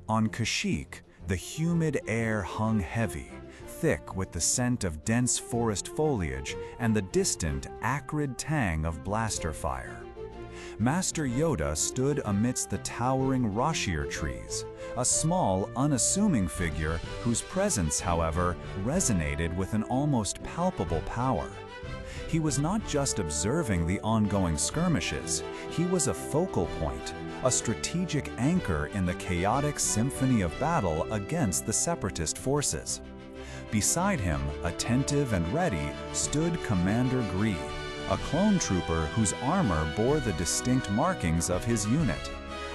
On Kashyyyk, the humid air hung heavy, thick with the scent of dense forest foliage and the distant, acrid tang of blaster fire. Master Yoda stood amidst the towering Rashir trees, a small, unassuming figure whose presence, however, resonated with an almost palpable power. He was not just observing the ongoing skirmishes, he was a focal point, a strategic anchor in the chaotic symphony of battle against the separatist forces. Beside him, attentive and ready, stood Commander Gree, a clone trooper whose armor bore the distinct markings of his unit,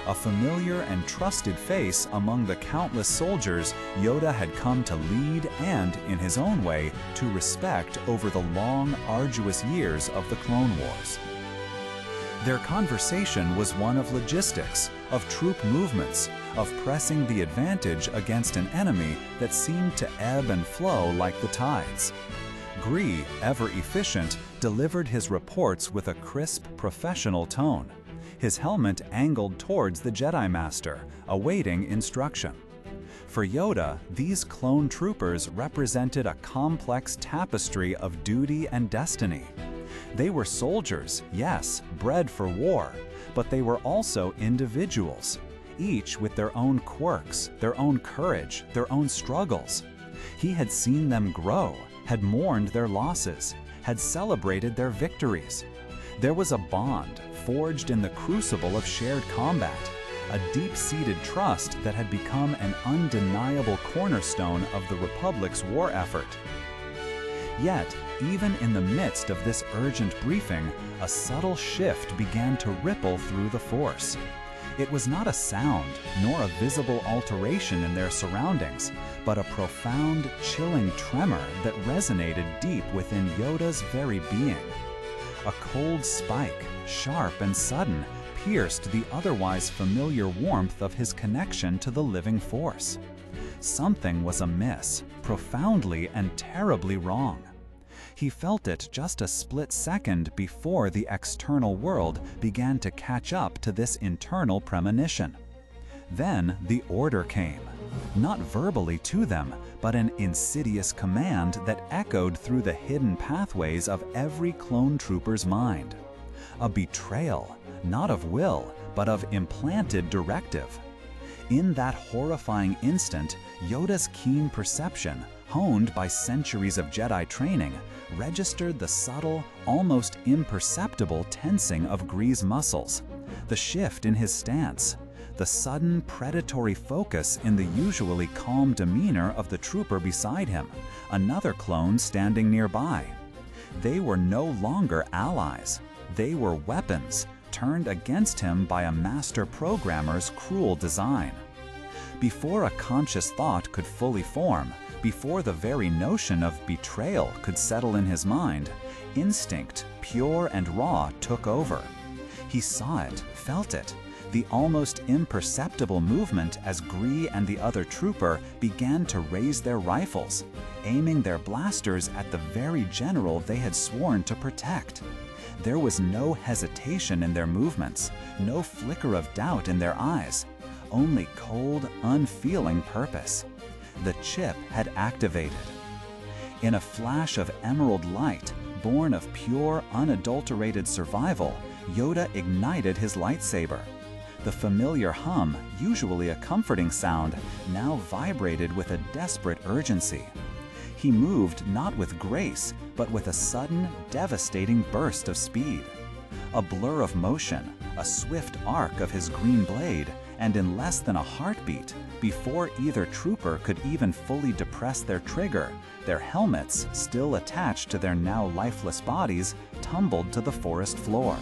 a familiar and trusted face among the countless soldiers Yoda had come to lead and, in his own way, to respect over the long, arduous years of the Clone Wars. Their conversation was one of logistics, of troop movements, of pressing the advantage against an enemy that seemed to ebb and flow like the tides. Gree, ever efficient, delivered his reports with a crisp, professional tone, his helmet angled towards the Jedi Master, awaiting instruction. For Yoda, these clone troopers represented a complex tapestry of duty and destiny. They were soldiers, yes, bred for war, but they were also individuals, each with their own quirks, their own courage, their own struggles. He had seen them grow, had mourned their losses, had celebrated their victories. There was a bond forged in the crucible of shared combat, a deep-seated trust that had become an undeniable cornerstone of the Republic's war effort. Yet, even in the midst of this urgent briefing, a subtle shift began to ripple through the Force. It was not a sound, nor a visible alteration in their surroundings, but a profound, chilling tremor that resonated deep within Yoda's very being. A cold spike, sharp and sudden, pierced the otherwise familiar warmth of his connection to the living Force. Something was amiss, profoundly and terribly wrong. He felt it just a split second before the external world began to catch up to this internal premonition. Then the order came, not verbally to them, but an insidious command that echoed through the hidden pathways of every clone trooper's mind. A betrayal, not of will, but of implanted directive. In that horrifying instant, Yoda's keen perception, honed by centuries of Jedi training, registered the subtle, almost imperceptible tensing of Gree's muscles, the shift in his stance, the sudden predatory focus in the usually calm demeanor of the trooper beside him, another clone standing nearby. They were no longer allies. They were weapons, turned against him by a master programmer's cruel design. Before a conscious thought could fully form, before the very notion of betrayal could settle in his mind, instinct, pure and raw, took over. He saw it, felt it, the almost imperceptible movement as Gree and the other trooper began to raise their rifles, aiming their blasters at the very general they had sworn to protect. There was no hesitation in their movements, no flicker of doubt in their eyes, only cold, unfeeling purpose. The chip had activated. In a flash of emerald light, born of pure, unadulterated survival, Yoda ignited his lightsaber. The familiar hum, usually a comforting sound, now vibrated with a desperate urgency. He moved not with grace, but with a sudden, devastating burst of speed. A blur of motion, a swift arc of his green blade, and in less than a heartbeat, before either trooper could even fully depress their trigger, their helmets, still attached to their now lifeless bodies, tumbled to the forest floor.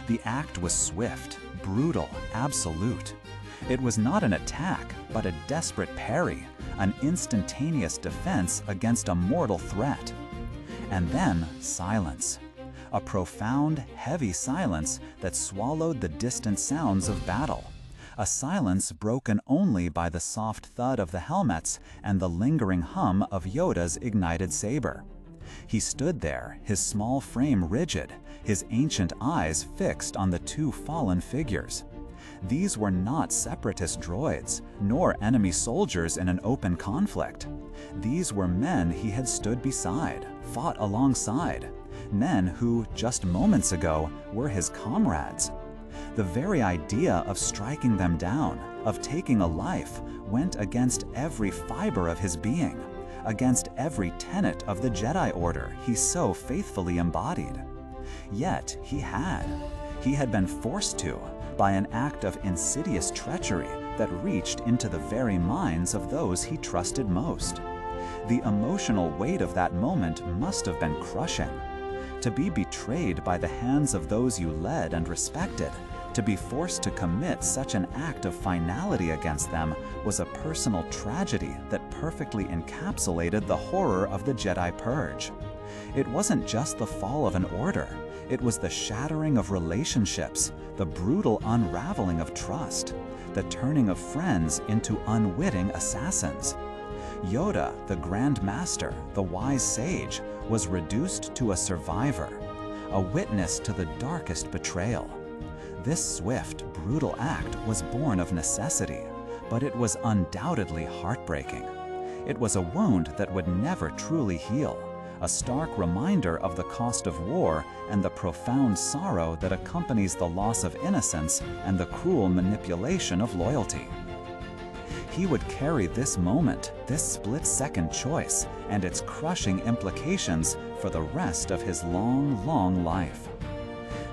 The act was swift, brutal, absolute. It was not an attack, but a desperate parry, an instantaneous defense against a mortal threat. And then silence. A profound, heavy silence that swallowed the distant sounds of battle. A silence broken only by the soft thud of the helmets and the lingering hum of Yoda's ignited saber. He stood there, his small frame rigid, his ancient eyes fixed on the two fallen figures. These were not separatist droids, nor enemy soldiers in an open conflict. These were men he had stood beside, fought alongside, men who, just moments ago, were his comrades. The very idea of striking them down, of taking a life, went against every fiber of his being, against every tenet of the Jedi Order he so faithfully embodied. Yet he had been forced to, by an act of insidious treachery that reached into the very minds of those he trusted most. The emotional weight of that moment must have been crushing. To be betrayed by the hands of those you led and respected, to be forced to commit such an act of finality against them, was a personal tragedy that perfectly encapsulated the horror of the Jedi Purge. It wasn't just the fall of an order, it was the shattering of relationships, the brutal unraveling of trust, the turning of friends into unwitting assassins. Yoda, the Grand Master, the wise sage, was reduced to a survivor, a witness to the darkest betrayal. This swift, brutal act was born of necessity, but it was undoubtedly heartbreaking. It was a wound that would never truly heal, a stark reminder of the cost of war and the profound sorrow that accompanies the loss of innocence and the cruel manipulation of loyalty. He would carry this moment, this split-second choice, and its crushing implications for the rest of his long, long life.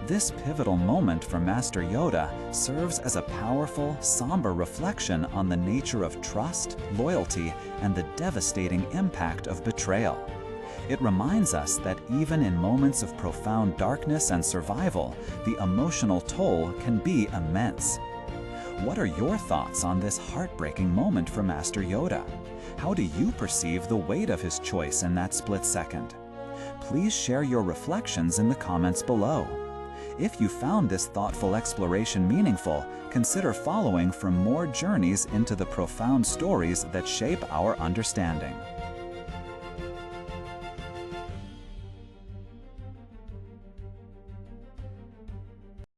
This pivotal moment for Master Yoda serves as a powerful, somber reflection on the nature of trust, loyalty, and the devastating impact of betrayal. It reminds us that even in moments of profound darkness and survival, the emotional toll can be immense. What are your thoughts on this heartbreaking moment for Master Yoda? How do you perceive the weight of his choice in that split second? Please share your reflections in the comments below. If you found this thoughtful exploration meaningful, consider following for more journeys into the profound stories that shape our understanding.